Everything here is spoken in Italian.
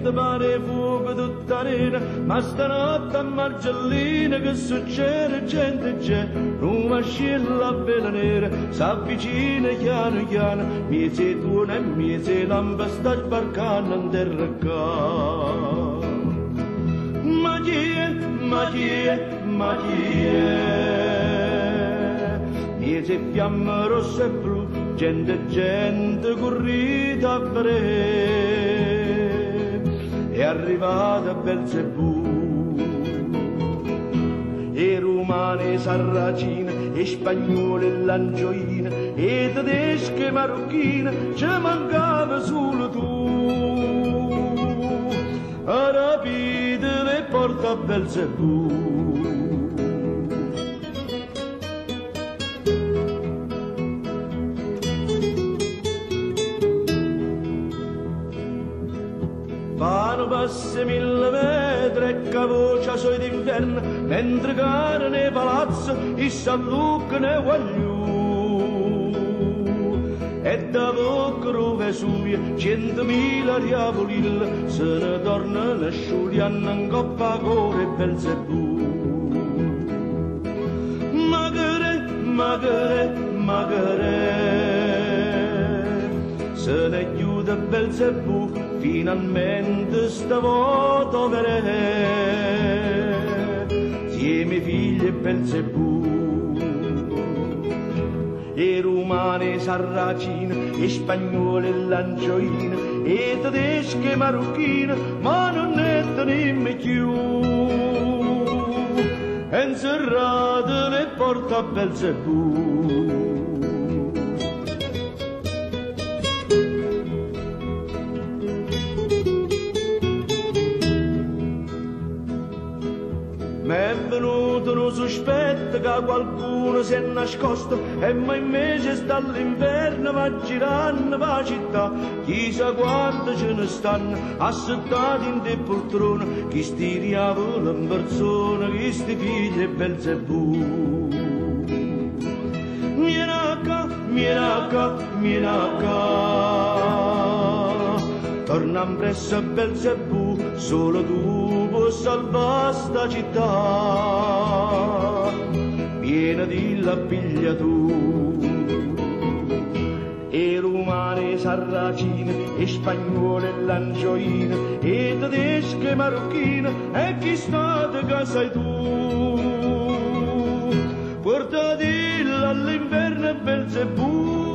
te pare fuoco tutta nera, ma stanotte a Margellina che succede, gente c'è, una scilla bella nera, s'avvicina piano piano, miese tuona e miese lampa sta sbarcando in terra qua. Ma chi è, ma chi è, ma chi è? Miese fiamme rosse e blu, gente corrita a vedere, è arrivata a Belzebù. E romane, e sarracine, e spagnole, e langioine, e tedesche, e marocchine, ci mancava solo tu. A rapide le porta a Belzebù. Vanno passi 1000 metri e cavocia soi d'inverno, mentre caro nei palazzi i Sanluca ne voglio. E da poco Vesuvio 100.000 diavolil se ne tornano sciuliano in coppa a core e Belzebù. Magare, se ne chiude Belzebù, finalmente stavolta vedere, sieme figli e Belzebù. E romane, e sarracine, e spagnole, e langioine, e tedesche, e marocchine, ma non ne teniamo più. E inserrate le porte a Belzebù. M'è venuto un sospetto che qualcuno si è nascosto e ma invece sta all'inverno va girando per la città. Chissà quanti ce ne stanno assettati in te poltrone, chi sti diavolo in persona, chi sti figli e Belzebù. Vieni acá, torna presso a Belzebù, solo tu puoi salvare sta città, piena di la piglia tu. E romane, e sarracine, e spagnole, e langioine, e tedesche, e marocchine, e chi state che sei tu. Portati all'inverno e Belzebù.